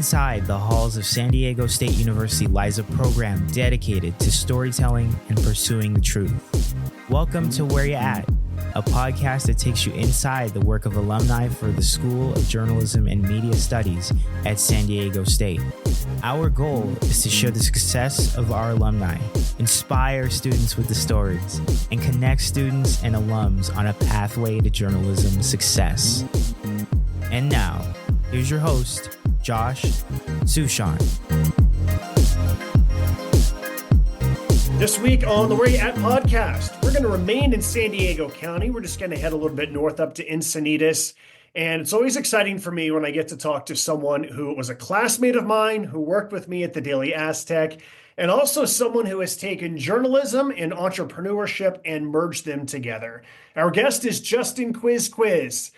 Inside the halls of San Diego State University lies a program dedicated to storytelling and pursuing the truth. Welcome to Where You At, a podcast that takes you inside the work of alumni for the School of Journalism and Media Studies at San Diego State. Our goal is to show the success of our alumni, inspire students with the stories, and connect students and alums on a pathway to journalism success. And now, here's your host, Josh Suchon. This week on the Where You At podcast, we're going to remain in San Diego County. We're just going to head a little bit north up to Encinitas. And it's always exciting for me when I get to talk to someone who was a classmate of mine, who worked with me at the Daily Aztec, and also someone who has taken journalism and entrepreneurship and merged them together. Our guest is Justin Quis Quis.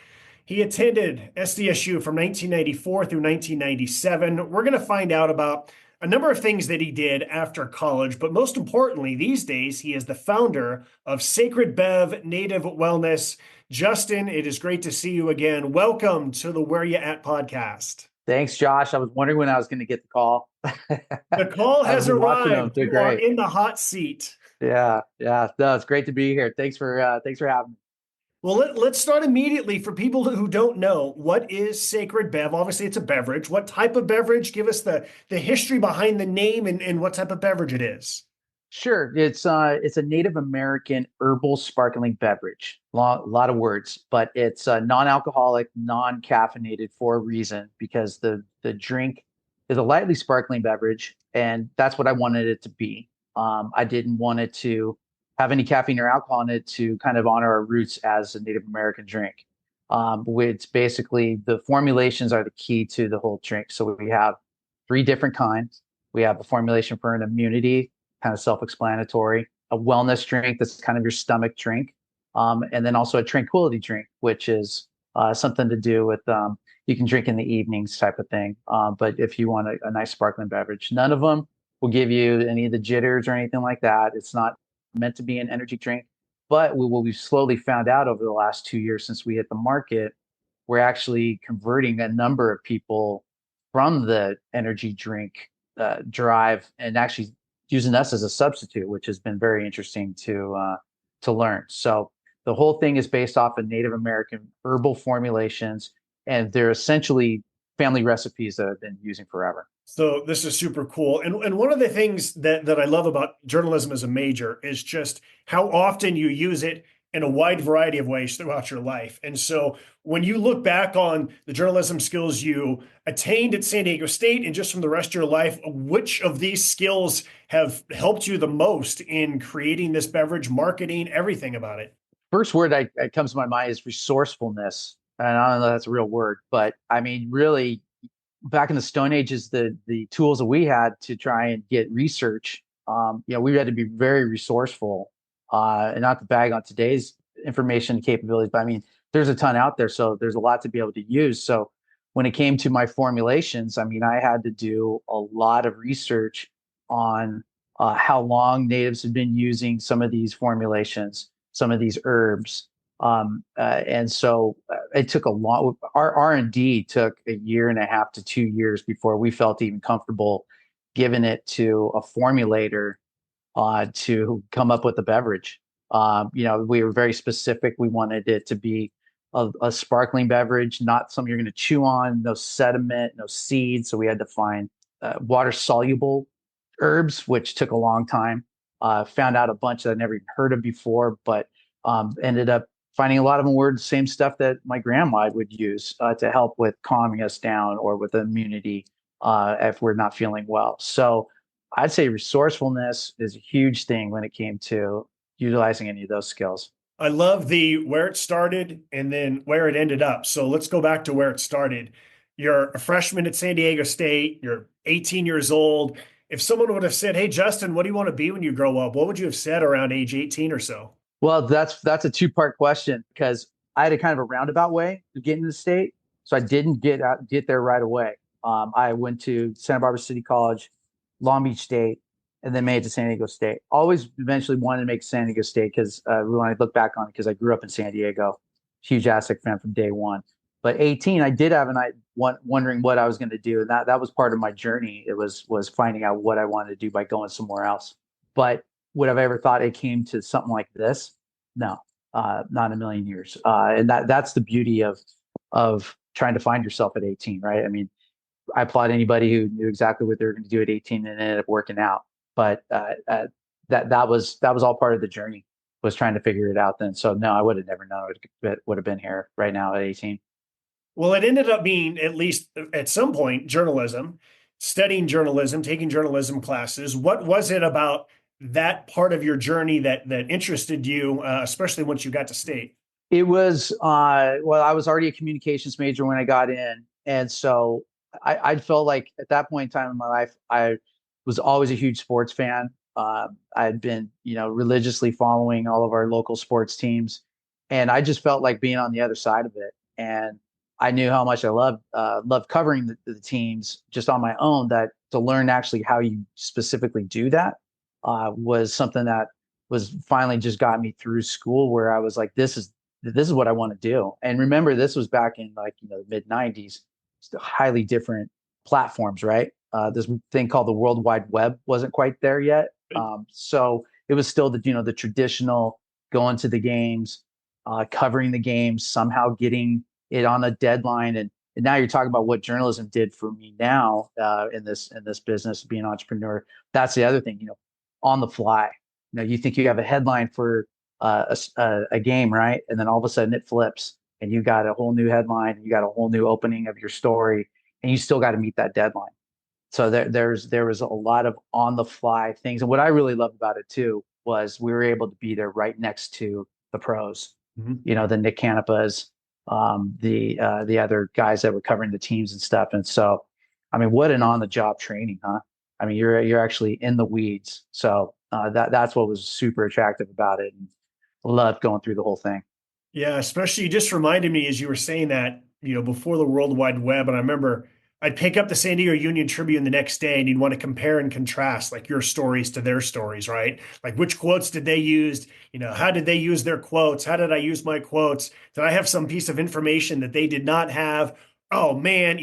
He attended SDSU from 1994 through 1997. We're going to find out about a number of things that he did after college, but most importantly, these days, he is the founder of Sacred Bev Native Wellness. Justin, it is great to see you again. Welcome to the Where You At podcast. Thanks, Josh. I was wondering when I was going to get the call. The call has arrived. You are in the hot seat. Yeah. No, it's great to be here. Thanks for having me. Well, let's start immediately. For people who don't know, what is Sacred Bev? Obviously, it's a beverage. What type of beverage? Give us the history behind the name and what type of beverage it is. Sure. It's a Native American herbal sparkling beverage. A lot of words, but it's non-alcoholic, non-caffeinated for a reason, because the drink is a lightly sparkling beverage, and that's what I wanted it to be. I didn't want it to have any caffeine or alcohol in it, to kind of honor our roots as a Native American drink. It's basically, the formulations are the key to the whole drink. So we have 3 different kinds. We have a formulation for an immunity, kind of self-explanatory, a wellness drink that's kind of your stomach drink, and then also a tranquility drink, which is something to do with, you can drink in the evenings type of thing. But if you want a nice sparkling beverage, none of them will give you any of the jitters or anything like that. It's not meant to be an energy drink. But what we've slowly found out over the last 2 years since we hit the market, we're actually converting a number of people from the energy drink drive and actually using us as a substitute, which has been very interesting to learn. So the whole thing is based off of Native American herbal formulations, and they're essentially family recipes that I've been using forever. So this is super cool. And one of the things that I love about journalism as a major is just how often you use it in a wide variety of ways throughout your life. And so when you look back on the journalism skills you attained at San Diego State and just from the rest of your life, which of these skills have helped you the most in creating this beverage, marketing, everything about it? First word that comes to my mind is resourcefulness. And I don't know if that's a real word, but I mean, really, back in the Stone Ages, the tools that we had to try and get research, we had to be very resourceful, and not to bag on today's information capabilities, but I mean, there's a ton out there, so there's a lot to be able to use. So when it came to my formulations, I mean, I had to do a lot of research on how long natives had been using some of these formulations, some of these herbs. And so it took a lot. Our R&D took 1.5 to 2 years before we felt even comfortable giving it to a formulator to come up with a beverage. We were very specific. We wanted it to be a sparkling beverage, not something you're going to chew on, no sediment, no seeds. So we had to find water soluble herbs, which took a long time. Found out a bunch that I'd never even heard of before, but ended up finding a lot of them were the same stuff that my grandma would use to help with calming us down or with immunity if we're not feeling well. So I'd say resourcefulness is a huge thing when it came to utilizing any of those skills. I love the where it started and then where it ended up. So let's go back to where it started. You're a freshman at San Diego State. You're 18 years old. If someone would have said, "Hey, Justin, what do you want to be when you grow up?" What would you have said around age 18 or so? Well, that's a 2-part question, because I had a kind of a roundabout way to get into the state. So I didn't get there right away. I went to Santa Barbara City College, Long Beach State, and then made it to San Diego State. Always eventually wanted to make San Diego State because when I look back on it, because I grew up in San Diego, huge Aztec fan from day one. But 18, I did have wondering what I was going to do. And that was part of my journey. It was finding out what I wanted to do by going somewhere else. But would have I ever thought it came to something like this? No, not in a million years. And that's the beauty of trying to find yourself at 18, right? I mean, I applaud anybody who knew exactly what they were going to do at 18 and ended up working out. But that was all part of the journey, was trying to figure it out then. So no, I would have never known it would have been here right now at 18. Well, it ended up being, at least at some point, journalism, studying journalism, taking journalism classes. What was it about that part of your journey that interested you, especially once you got to state? It was well, I was already a communications major when I got in, and so I felt like at that point in time in my life, I was always a huge sports fan. I had been, religiously following all of our local sports teams, and I just felt like being on the other side of it. And I knew how much I loved covering the teams just on my own. That to learn actually how you specifically do that was something that was finally just got me through school, where I was like, this is what I want to do. And remember, this was back in the mid 90s, highly different platforms, right? This thing called the World Wide Web wasn't quite there yet. So it was still the traditional going to the games, covering the games, somehow getting it on a deadline. And now you're talking about what journalism did for me now in this business, being an entrepreneur. That's the other thing, on the fly. You think you have a headline for a game, right? And then all of a sudden it flips and you got a whole new headline, you got a whole new opening of your story, and you still got to meet that deadline. So there was a lot of on the fly things. And what I really loved about it too was we were able to be there right next to the pros, the Nick Canapas, the other guys that were covering the teams and stuff. And so, I mean, what an on the job training, huh? I mean, you're actually in the weeds. So that's what was super attractive about it, and loved going through the whole thing. Yeah, especially you just reminded me as you were saying that, before the World Wide Web. And I remember I'd pick up the San Diego Union Tribune the next day and you'd want to compare and contrast like your stories to their stories, right? Like which quotes did they use? How did they use their quotes? How did I use my quotes? Did I have some piece of information that they did not have? Oh man,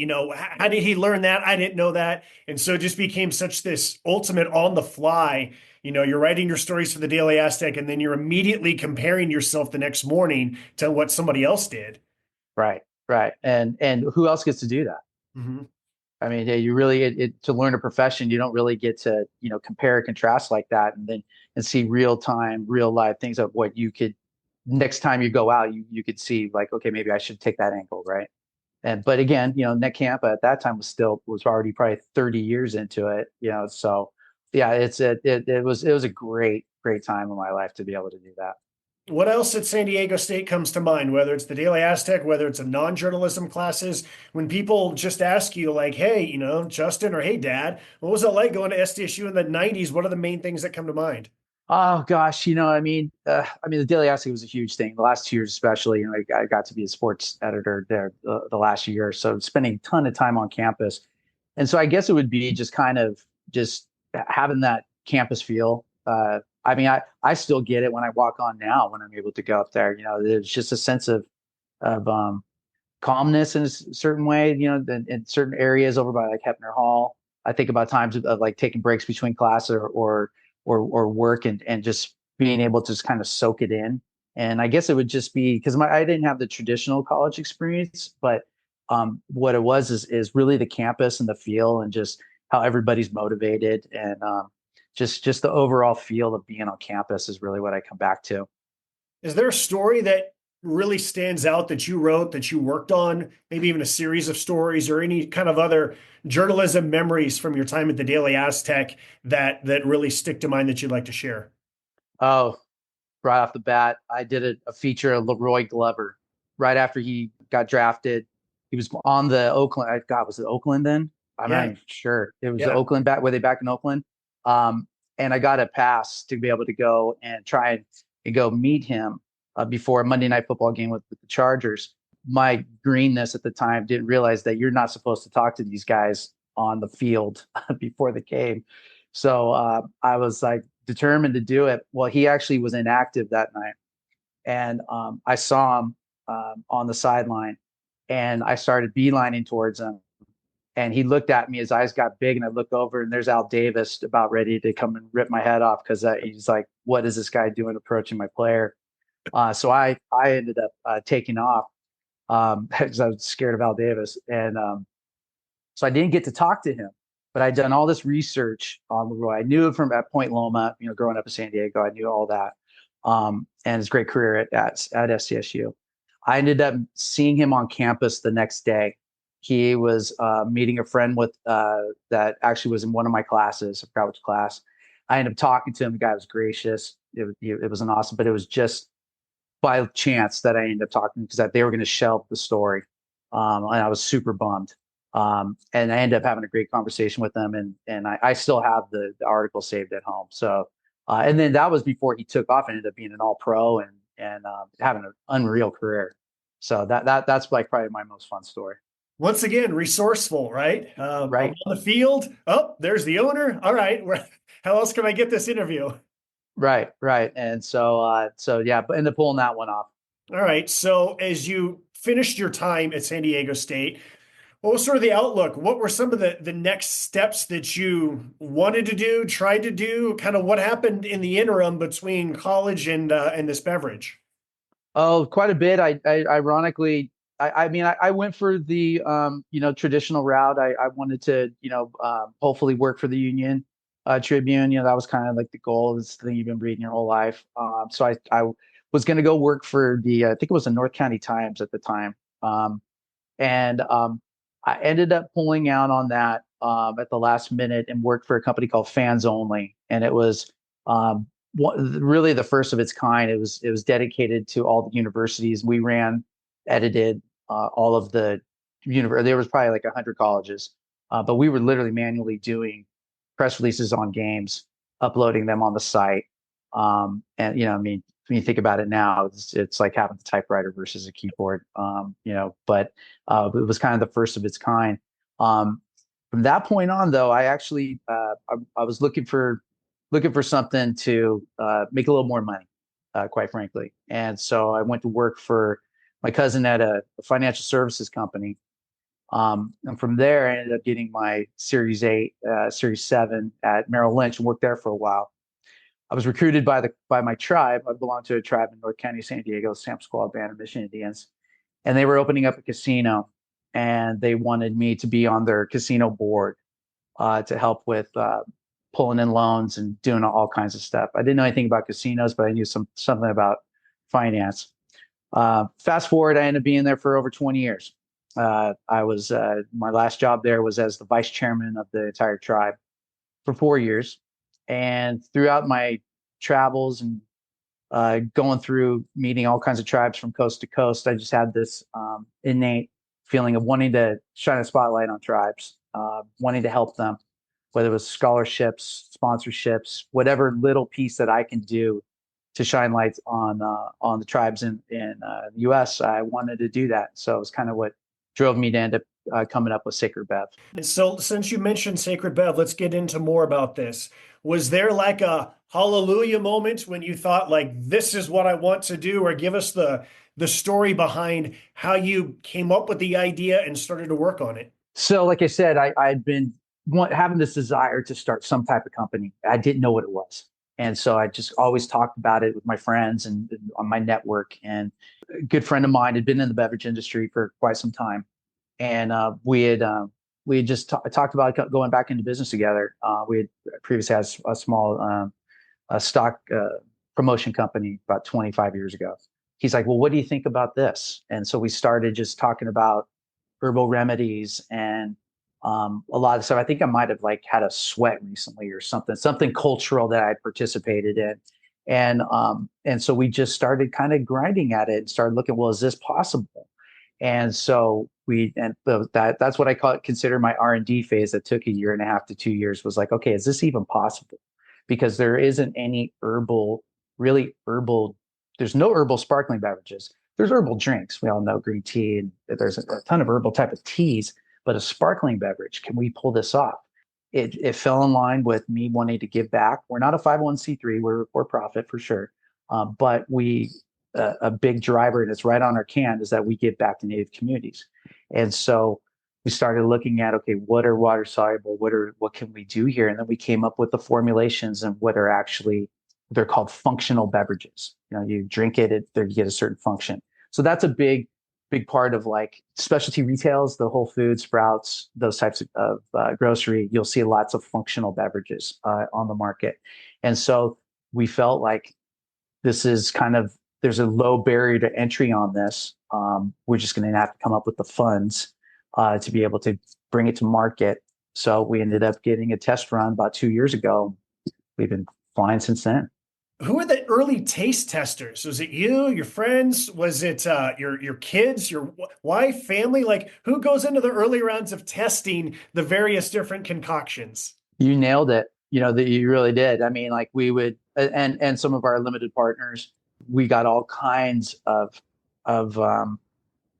how did he learn that? I didn't know that. And so it just became such this ultimate on the fly. You're writing your stories for the Daily Aztec, and then you're immediately comparing yourself the next morning to what somebody else did. Right, right. And who else gets to do that? Mm-hmm. I mean, you really to learn a profession, you don't really get to compare and contrast like that, and see real time, real life things of what you could next time you go out, you could see like, okay, maybe I should take that angle, right? But again, Nick Campa at that time was already probably 30 years into it, so yeah, it was a great time in my life to be able to do that. What else at San Diego State comes to mind, whether it's the Daily Aztec, whether it's a non-journalism classes, when people just ask you like, hey, Justin, or hey, Dad, what was it like going to SDSU in the 90s? What are the main things that come to mind? Oh gosh, I mean, the Daily Aztec was a huge thing. The last 2 years, especially, I got to be a sports editor there the last year, so spending a ton of time on campus. And so I guess it would be just kind of just having that campus feel. I mean, I still get it when I walk on now when I'm able to go up there. There's just a sense of calmness in a certain way. In certain areas over by like Hefner Hall. I think about times of like taking breaks between class or work and just being able to just kind of soak it in. And I guess it would just be because I didn't have the traditional college experience, but what it was is really the campus and the feel and just how everybody's motivated and just the overall feel of being on campus is really what I come back to. Is there a story that really stands out that you wrote, that you worked on, maybe even a series of stories or any kind of other journalism memories from your time at the Daily Aztec that really stick to mind that you'd like to share? Oh, right off the bat, I did a feature of Leroy Glover right after he got drafted. He was on the Oakland. God, was it Oakland then? I'm not even sure. It was the Oakland back. Were they back in Oakland? And I got a pass to be able to go and try and go meet him before a Monday Night Football game with the Chargers. My greenness at the time didn't realize that you're not supposed to talk to these guys on the field before the game. So I was like determined to do it. Well, he actually was inactive that night. And I saw him on the sideline. and I started beelining towards him. And he looked at me, his eyes got big, and I look over, and there's Al Davis about ready to come and rip my head off because he's like, "What is this guy doing approaching my player?" So I ended up taking off because I was scared of Al Davis, and so I didn't get to talk to him. But I'd done all this research on Leroy. I knew him from at Point Loma, growing up in San Diego. I knew all that, and his great career at SDSU. I ended up seeing him on campus the next day. He was meeting a friend with that actually was in one of my classes. I forgot which class. I ended up talking to him. The guy was gracious. It was an awesome, but it was just by chance that I ended up talking because they were going to shelve the story, and I was super bummed. And I ended up having a great conversation with them, and I still have the article saved at home. So, and then that was before he took off and ended up being an all-pro and having an unreal career. So that's like probably my most fun story. Once again, resourceful, right? Right. On the field. Oh, there's the owner. All right. How else can I get this interview? Right. And so yeah, but ended up pulling that one off. All right. So as you finished your time at San Diego State, what was sort of the outlook? What were some of the next steps that you wanted to do, tried to do? Kind of what happened in the interim between college and this beverage? Oh, quite a bit. I ironically, I mean, I went for the traditional route. I wanted to hopefully work for the Union Tribune. That was kind of like the goal. This thing you've been reading your whole life. So I was going to go work for the I think it was the North County Times at the time, and I ended up pulling out on that at the last minute and worked for a company called Fans Only, and it was really the first of its kind. It was dedicated to all the universities. We edited all of the there was probably like 100 colleges, but we were literally manually doing press releases on games, uploading them on the site. And I mean, when you think about it now, it's like having a typewriter versus a keyboard. But it was kind of the first of its kind. From that point on, though, I actually I was looking for something to make a little more money, quite frankly. And so I went to work for my cousin at a financial services company. And from there, I ended up getting my Series 8, Series 7 at Merrill Lynch and worked there for a while. I was recruited by my tribe. I belonged to a tribe in North County, San Diego, Samsquad Band of Mission Indians. And they were opening up a casino, and they wanted me to be on their casino board to help with pulling in loans and doing all kinds of stuff. I didn't know anything about casinos, but I knew something about finance. Fast forward, I ended up being there for over 20 years. I was my last job there was as the vice chairman of the entire tribe for 4 years. And throughout my travels and going through meeting all kinds of tribes from coast to coast, I just had this innate feeling of wanting to shine a spotlight on tribes, wanting to help them, whether it was scholarships, sponsorships, whatever little piece that I can do to shine lights on the tribes in the U.S. I wanted to do that. So it was kind of what drove me to end up coming up with Sacred Bev. So since you mentioned Sacred Bev, let's get into more about this. Was there like a hallelujah moment when you thought like, this is what I want to do, or give us the story behind how you came up with the idea and started to work on it? So like I said, I'd been having this desire to start some type of company. I didn't know what it was. And so I just always talked about it with my friends and on my network. And a good friend of mine had been in the beverage industry for quite some time. And we had just talked about going back into business together. We had previously had a small stock promotion company about 25 years ago. He's like, well, what do you think about this? And so we started just talking about herbal remedies and a lot of stuff. I think I might have like had a sweat recently or something cultural that I participated in. And so we just started kind of grinding at it and started looking, well, is this possible? And so that's what I consider my R&D phase that took 1.5 to 2 years, was like, okay, is this even possible? Because there isn't any there's no herbal sparkling beverages. There's herbal drinks. We all know green tea, and there's a ton of herbal type of teas, but a sparkling beverage, can we pull this off? It fell in line with me wanting to give back. We're not a 501c3, we're for profit for sure. But we a big driver, and it's right on our can, is that we give back to Native communities. And so we started looking at, okay, what are water soluble? What can we do here? And then we came up with the formulations and what are actually, they're called functional beverages. You drink it, you get a certain function. So that's a big part of like specialty retails, the Whole Foods, Sprouts, those types of grocery. You'll see lots of functional beverages on the market. And so we felt like this is there's a low barrier to entry on this. We're just going to have to come up with the funds to be able to bring it to market. So we ended up getting a test run about 2 years ago. We've been flying since then. Who are the early taste testers? Was it you, your friends? Was it your kids, your wife, family? Like, who goes into the early rounds of testing the various different concoctions? You nailed it. That you really did. I mean, like we would, and some of our limited partners, we got all kinds of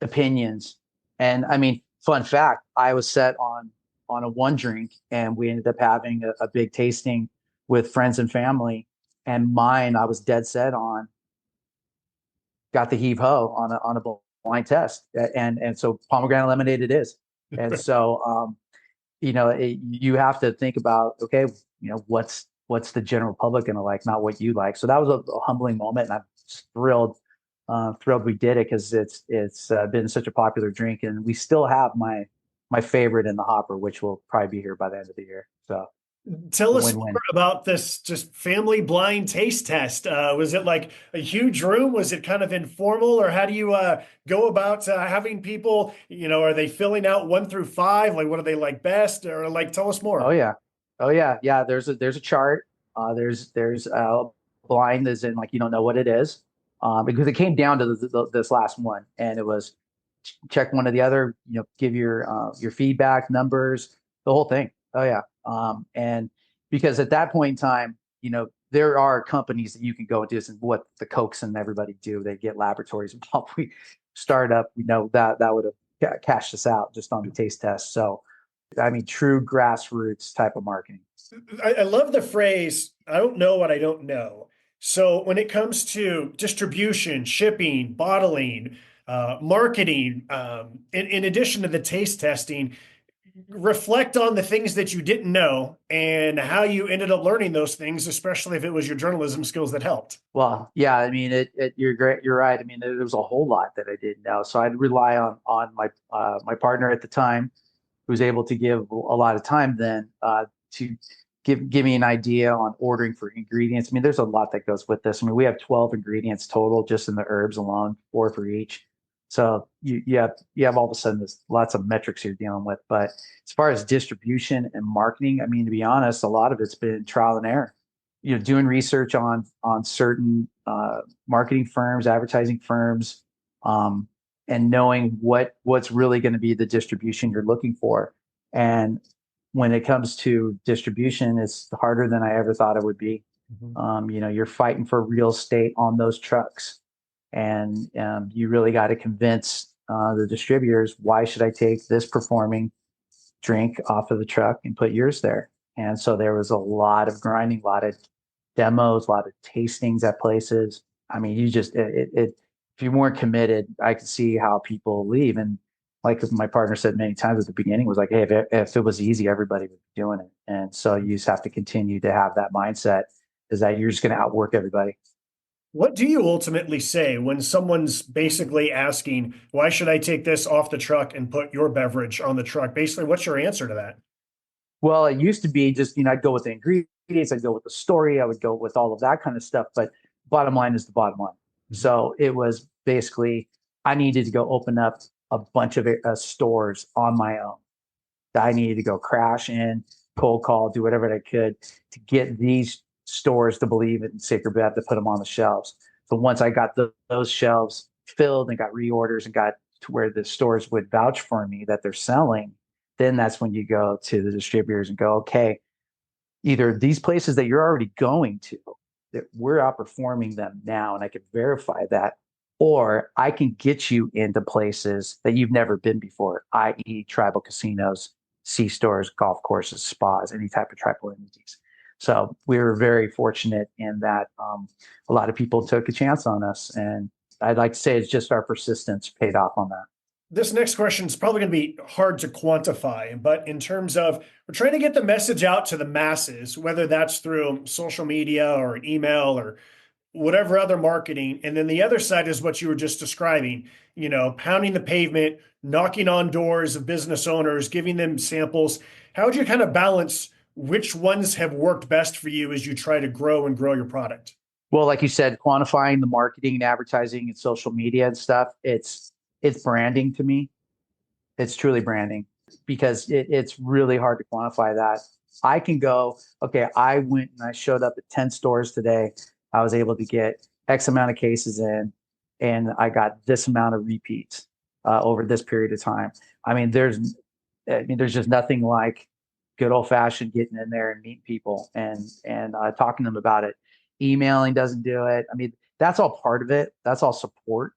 opinions. And I mean, fun fact, I was set on a one drink, and we ended up having a big tasting with friends and family. And mine, I was dead set on, got the heave ho on a blind test, and so pomegranate lemonade it is. And so you have to think about, okay, what's the general public gonna like, not what you like. So that was a humbling moment, and I'm thrilled we did it, because it's been such a popular drink, and we still have my favorite in the hopper, which will probably be here by the end of the year. So tell us more about this just family blind taste test. Was it like a huge room? Was it kind of informal, or how do you go about having people, are they filling out 1 through 5? Like, what do they like best, or like, tell us more. Oh yeah. Yeah. There's a chart. There's blind, as in like, you don't know what it is. Because it came down to this last one, and it was check one or the other, give your feedback, numbers, the whole thing. Oh yeah. And because at that point in time, there are companies that you can go and do this, and what the Cokes and everybody do, they get laboratories involved. We start up, that would have cashed us out just on the taste test. So, I mean, true grassroots type of marketing. I love the phrase, I don't know what I don't know. So when it comes to distribution, shipping, bottling, marketing, in addition to the taste testing, reflect on the things that you didn't know and how you ended up learning those things, especially if it was your journalism skills that helped. Well, yeah, I mean, you're great. You're right. I mean, there was a whole lot that I didn't know. So I'd rely on my partner at the time, who was able to give a lot of time then to give me an idea on ordering for ingredients. I mean, there's a lot that goes with this. I mean, we have 12 ingredients total just in the herbs alone, 4 for each. So you have all of a sudden there's lots of metrics you're dealing with. But as far as distribution and marketing, I mean, to be honest, a lot of it's been trial and error. Doing research on certain marketing firms, advertising firms, and knowing what's really going to be the distribution you're looking for. And when it comes to distribution, it's harder than I ever thought it would be. Mm-hmm. You're fighting for real estate on those trucks. And you really got to convince the distributors, why should I take this performing drink off of the truck and put yours there? And so there was a lot of grinding, a lot of demos, a lot of tastings at places. I mean, if you weren't committed, I could see how people leave. And like my partner said many times at the beginning, was like, hey, if it was easy, everybody would be doing it. And so you just have to continue to have that mindset, is that you're just going to outwork everybody. What do you ultimately say when someone's basically asking, why should I take this off the truck and put your beverage on the truck? Basically, what's your answer to that? Well, it used to be just, I'd go with the ingredients, I'd go with the story, I would go with all of that kind of stuff. But bottom line is the bottom line. Mm-hmm. So it was basically, I needed to go open up a bunch of stores on my own. I needed to go crash in, cold call, do whatever I could to get these stores to believe in Sacred Bev, to put them on the shelves. So once I got those shelves filled and got reorders and got to where the stores would vouch for me that they're selling, then that's when you go to the distributors and go, okay, either these places that you're already going to, that we're outperforming them now, and I can verify that, or I can get you into places that you've never been before, i.e. tribal casinos, C-stores, golf courses, spas, any type of tribal entities. So we were very fortunate in that a lot of people took a chance on us, and I'd like to say it's just our persistence paid off on that. This next question is probably going to be hard to quantify, but in terms of we're trying to get the message out to the masses, whether that's through social media or an email or whatever other marketing. And then the other side is what you were just describing, pounding the pavement, knocking on doors of business owners, giving them samples. How would you kind of balance which ones have worked best for you as you try to grow your product? Well, like you said, quantifying the marketing and advertising and social media and stuff, it's branding to me. It's truly branding because it's really hard to quantify that. I can go, okay, I went and I showed up at 10 stores today. I was able to get X amount of cases in, and I got this amount of repeats over this period of time. There's just nothing like good old fashioned getting in there and meeting people and talking to them about it. Emailing doesn't do it. That's all part of it. That's all support,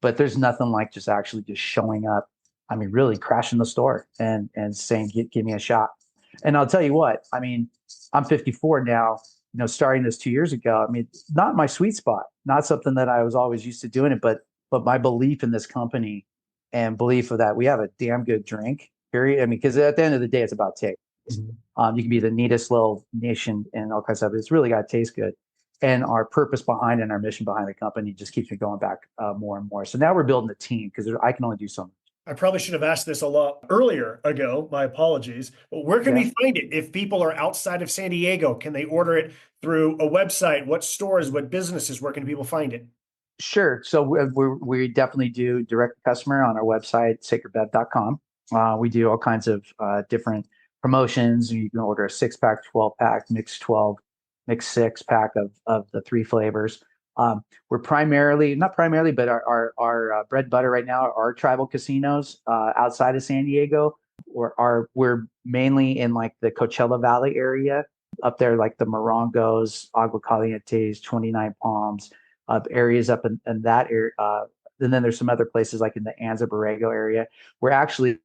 but there's nothing like just actually just showing up. Really crashing the store and saying, give me a shot. And I'll tell you what, I'm 54 now, starting this 2 years ago. Not my sweet spot, not something that I was always used to doing it, but my belief in this company and belief of that we have a damn good drink, period. Because at the end of the day, it's about taste. Mm-hmm. You can be the neatest little nation and all kinds of stuff, but it's really got to taste good. And our purpose behind and our mission behind the company just keeps me going back more and more. So now we're building a team because I can only do so much. I probably should have asked this a lot earlier ago. My apologies. But where can we find it? If people are outside of San Diego, can they order it through a website? What stores, what businesses, where can people find it? Sure. So we definitely do direct to customer on our website, sacredbev.com. We do all kinds of different promotions. You can order a 6-pack, 12-pack, mix 12, mix 6-pack of the 3 flavors. We're not primarily, but our bread and butter right now are tribal casinos outside of San Diego. We're mainly in like the Coachella Valley area up there, like the Morongos, Agua Calientes, 29 Palms, areas up in that area. And then there's some other places like in the Anza Borrego area. We're actually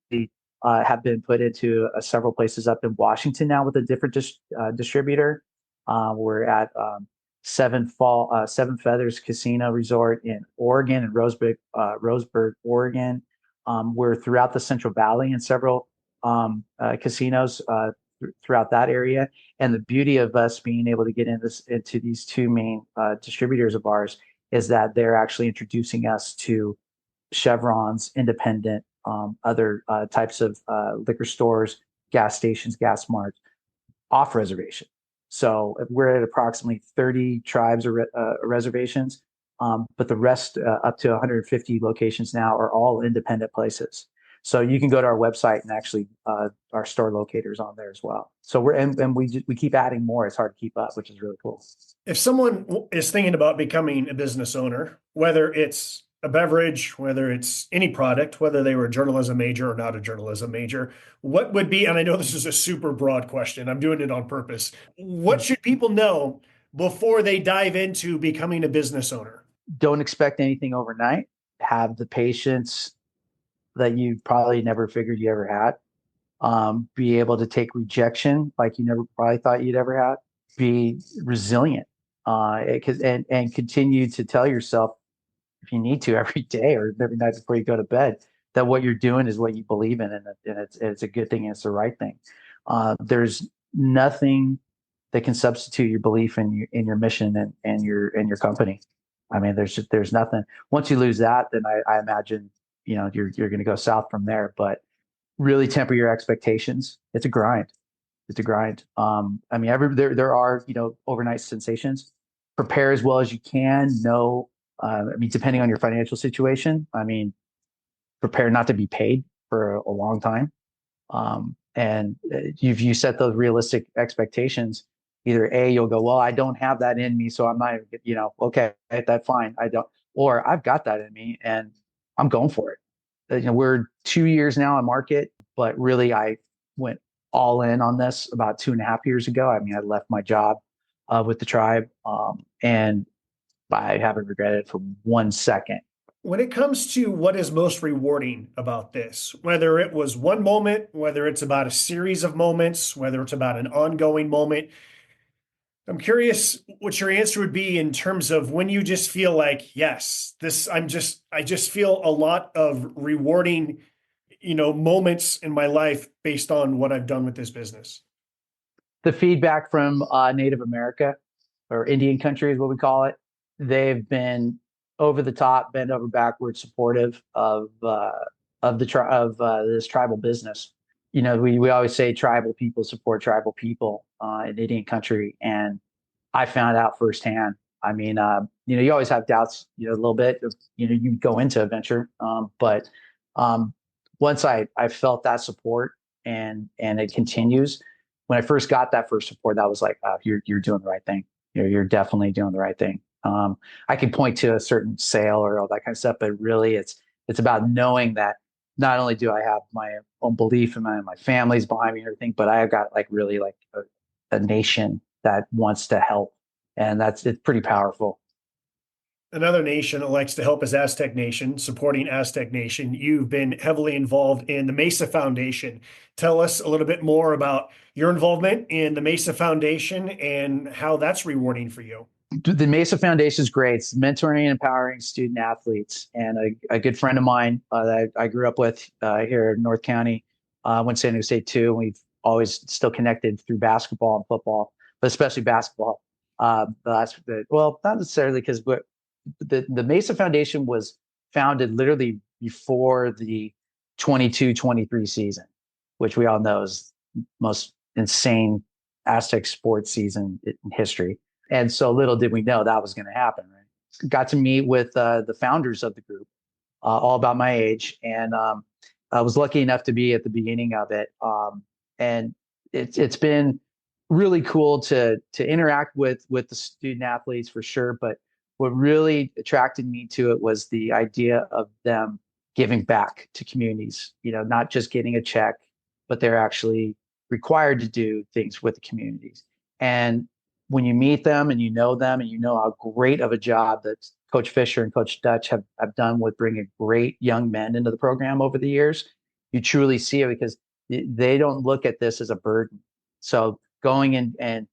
have been put into several places up in Washington now with a different distributor. We're at Seven Feathers Casino Resort in Oregon and Roseburg, Oregon. We're throughout the Central Valley in several casinos throughout that area. And the beauty of us being able to get into these 2 main distributors of ours is that they're actually introducing us to Chevron's, independent, other types of liquor stores, gas stations, gas marts, off reservation. So we're at approximately 30 tribes or reservations, but the rest, up to 150 locations now, are all independent places. So you can go to our website and actually our store locators on there as well. So we keep adding more. It's hard to keep up, which is really cool. If someone is thinking about becoming a business owner, whether it's a beverage, whether it's any product, whether they were a journalism major or not a journalism major, what would be, and I know this is a super broad question, I'm doing it on purpose. What should people know before they dive into becoming a business owner? Don't expect anything overnight. Have the patience that you probably never figured you ever had. Be able to take rejection like you never probably thought you'd ever had. Be resilient, and continue to tell yourself, if you need to, every day or every night before you go to bed, that what you're doing is what you believe in, and it's a good thing and it's the right thing. There's nothing that can substitute your belief in your mission and your company. There's nothing. Once you lose that, then I imagine you're going to go south from there. But really temper your expectations. It's a grind. There are overnight sensations. Prepare as well as you can. Depending on your financial situation, prepare not to be paid for a long time. And if you set those realistic expectations, either A, you'll go, well, I don't have that in me, so I'm not, okay, that's fine. I don't, or I've got that in me and I'm going for it. We're 2 years now on market, but really I went all in on this about 2.5 years ago. I left my job with the tribe, and I haven't regretted it for 1 second. When it comes to what is most rewarding about this, whether it was one moment, whether it's about a series of moments, whether it's about an ongoing moment, I'm curious what your answer would be in terms of when you just feel like, yes, I just feel a lot of rewarding, moments in my life based on what I've done with this business. The feedback from Native America or Indian country is what we call it. They've been over the top, bend over backwards supportive of this tribal business. We always say tribal people support tribal people in Indian country, and I found out firsthand. I mean, you always have doubts, a little bit. You go into a venture, but once I felt that support and it continues. When I first got that first support, that was like, you're doing the right thing. You're definitely doing the right thing. I can point to a certain sale or all that kind of stuff, but really, it's about knowing that not only do I have my own belief and my family's behind me and everything, but I have got like really like a nation that wants to help, and it's pretty powerful. Another nation that likes to help is Aztec Nation, supporting Aztec Nation. You've been heavily involved in the MESA Foundation. Tell us a little bit more about your involvement in the MESA Foundation and how that's rewarding for you. The MESA Foundation is great. It's mentoring and empowering student athletes. And a good friend of mine that I grew up with here in North County went to San Diego State too. And we've always still connected through basketball and football, but especially basketball. Well, not necessarily because the MESA Foundation was founded literally before the 22-23 season, which we all know is the most insane Aztec sports season in history. And so little did we know that was going to happen. Right? Got to meet with the founders of the group, all about my age, and I was lucky enough to be at the beginning of it. And it's been really cool to interact with the student athletes for sure. But what really attracted me to it was the idea of them giving back to communities. Not just getting a check, but they're actually required to do things with the communities. And when you meet them and you know them and you know how great of a job that Coach Fisher and Coach Dutch have done with bringing great young men into the program over the years, you truly see it because they don't look at this as a burden. So going in and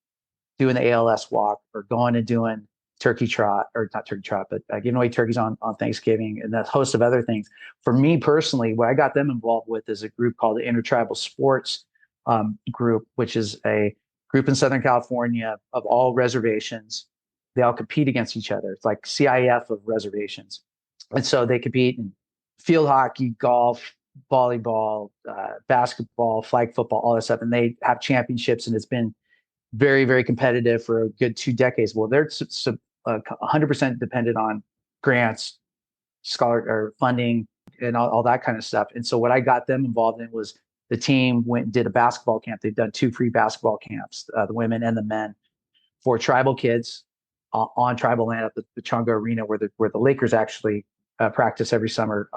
doing the ALS walk or going and doing turkey trot, or not turkey trot, but giving away turkeys on Thanksgiving and a host of other things. For me personally, what I got them involved with is a group called the Intertribal Sports Group, which is a group in Southern California of all reservations. They all compete against each other. It's like CIF of reservations. And so they compete in field hockey, golf, volleyball, basketball, flag football, all that stuff. And they have championships, and it's been very, very competitive for a good 2 decades. Well, they're 100% dependent on grants, scholar or funding, and all that kind of stuff. And so what I got them involved in was the team went and did a basketball camp. They've done 2 free basketball camps, the women and the men, for tribal kids on tribal land at the Chonga Arena, where the Lakers actually practice every summer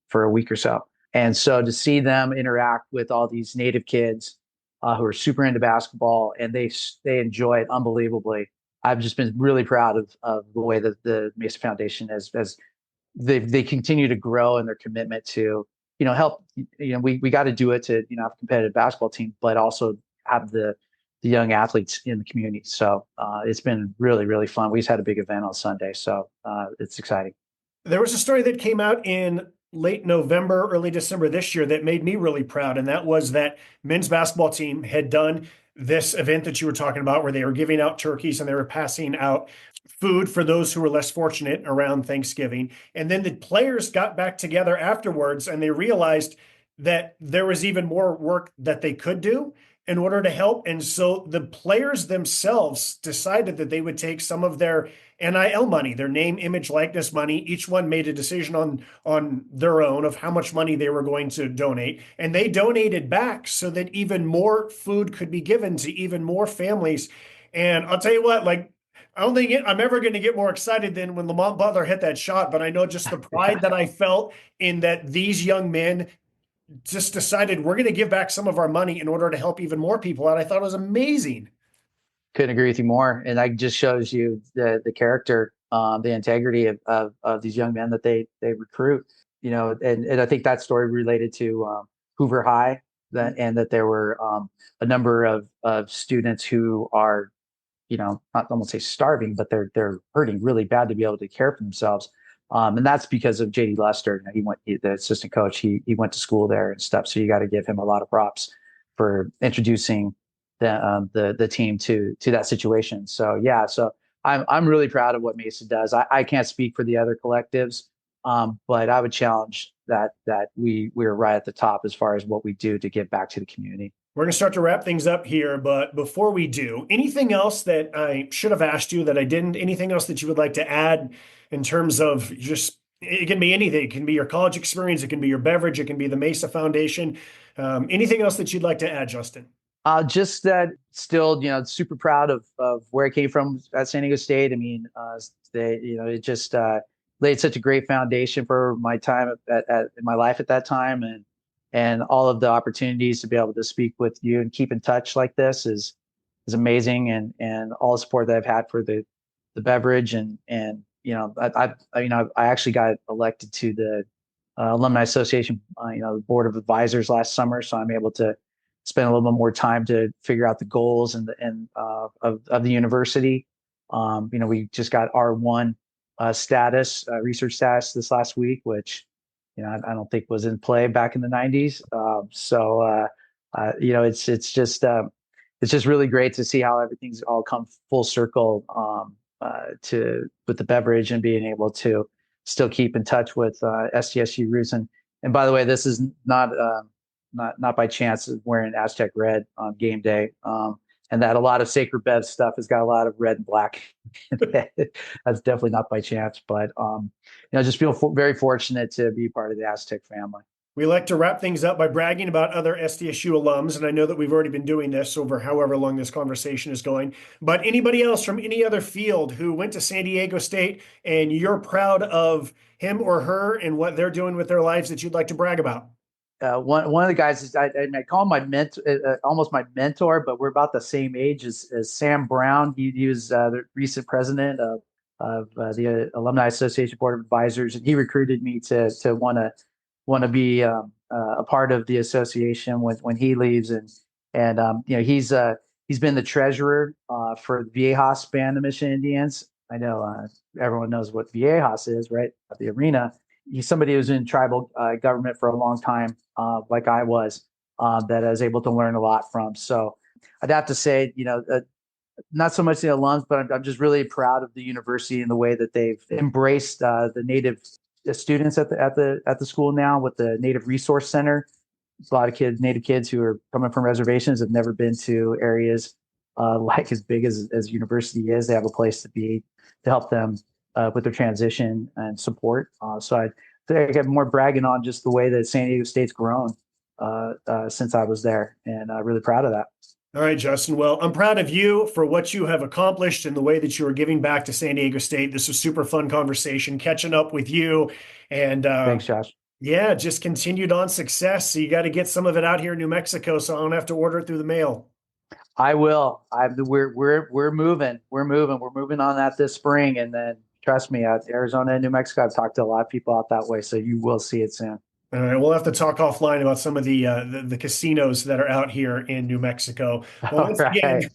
for a week or so. And so to see them interact with all these Native kids who are super into basketball, and they enjoy it unbelievably. I've just been really proud of the way that the MESA Foundation has they continue to grow in their commitment to help. We got to do it to have a competitive basketball team, but also have the young athletes in the community. So it's been really, really fun. We just had a big event on Sunday, so it's exciting. There was a story that came out in late November, early December this year that made me really proud. And that was that men's basketball team had done this event that you were talking about, where they were giving out turkeys and they were passing out food for those who were less fortunate around Thanksgiving. And then the players got back together afterwards and they realized that there was even more work that they could do in order to help. And so the players themselves decided that they would take some of their NIL money, their name, image, likeness money. Each one made a decision on their own of how much money they were going to donate. And they donated back so that even more food could be given to even more families. And I'll tell you what, like, I don't think I'm ever going to get more excited than when Lamont Butler hit that shot, but I know just the pride that I felt in that these young men just decided we're going to give back some of our money in order to help even more people out. I thought it was amazing. Couldn't agree with you more. And that just shows you the character, the integrity of these young men that they recruit, and I think that story related to Hoover High, and that there were a number of students who are I won't say starving, but they're hurting really bad to be able to care for themselves. And that's because of JD Lester. The assistant coach. He went to school there and stuff. So you got to give him a lot of props for introducing the team to that situation. So yeah, so I'm really proud of what MESA does. I can't speak for the other collectives, but I would challenge that we're right at the top as far as what we do to give back to the community. We're going to start to wrap things up here, but before we do, anything else that I should have asked you that I didn't? Anything else that you would like to add in terms of just, it can be anything. It can be your college experience. It can be your beverage. It can be the MESA Foundation. Anything else that you'd like to add, Justin? Just that still, super proud of where I came from at San Diego State. I mean, it just laid such a great foundation for my time in my life at that time. And all of the opportunities to be able to speak with you and keep in touch like this is amazing. And all the support that I've had for the beverage and I actually got elected to the Alumni Association, Board of Advisors last summer. So I'm able to spend a little bit more time to figure out the goals of the university. We just got R1 research status this last week, which I don't think was in play back in the 90s. It's just really great to see how everything's all come full circle with the beverage and being able to still keep in touch with SDSU roots. And by the way, this is not by chance wearing Aztec red on game day. And that a lot of Sacred Bev stuff has got a lot of red and black. That's definitely not by chance, but just feel very fortunate to be part of the Aztec family. We like to wrap things up by bragging about other SDSU alums, and I know that we've already been doing this over however long this conversation is going, but anybody else from any other field who went to San Diego State and you're proud of him or her and what they're doing with their lives that you'd like to brag about? One of the guys is I call him my mentor, almost my mentor, but we're about the same age as Sam Brown. He was the recent president of the Alumni Association Board of Advisors, and he recruited me to want to be a part of the association when he leaves, and he's been the treasurer for the Viejas Band of Mission Indians. I know everyone knows what Viejas is, right? At the arena. He's somebody who's in tribal government for a long time, like I was, that I was able to learn a lot from. So I'd have to say, not so much the alums, but I'm just really proud of the university and the way that they've embraced the Native students at the school now with the Native Resource Center. A lot of Native kids who are coming from reservations have never been to areas like as big as university is. They have a place to be to help them with their transition and support. So I think I get more bragging on just the way that San Diego State's grown since I was there, and really proud of that. All right, Justin. Well, I'm proud of you for what you have accomplished and the way that you are giving back to San Diego State. This was super fun conversation, catching up with you. And thanks, Josh. Yeah, just continued on success. So you got to get some of it out here in New Mexico, so I don't have to order it through the mail. I will. We're moving. We're moving on that this spring, and then trust me, out Arizona and New Mexico, I've talked to a lot of people out that way, so you will see it soon. All right, we'll have to talk offline about some of the casinos that are out here in New Mexico. Well, once again,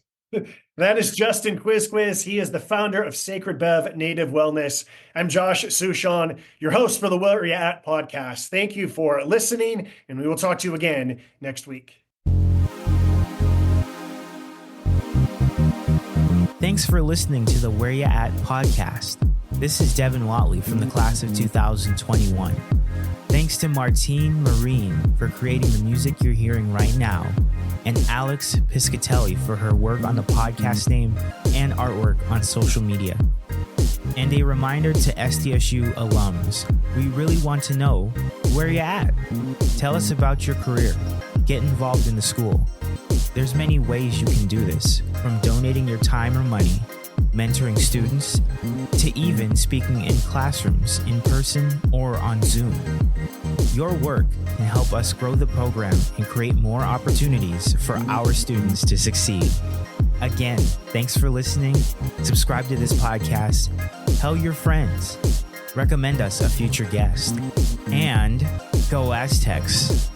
that is Justin Quis Quis. He is the founder of Sacred Bev Native Wellness. I'm Josh Suchon, your host for the Where You At podcast. Thank you for listening, and we will talk to you again next week. Thanks for listening to the Where You At podcast. This is Devin Watley from the class of 2021. Thanks to Martine Marine for creating the music you're hearing right now, and Alex Piscatelli for her work on the podcast name and artwork on social media. And a reminder to SDSU alums, we really want to know where you at. Tell us about your career. Get involved in the school. There's many ways you can do this, from donating your time or money, mentoring students, to even speaking in classrooms in person or on Zoom. Your work can help us grow the program and create more opportunities for our students to succeed. Again, thanks for listening. Subscribe to this podcast. Tell your friends. Recommend us a future guest. And go Aztecs.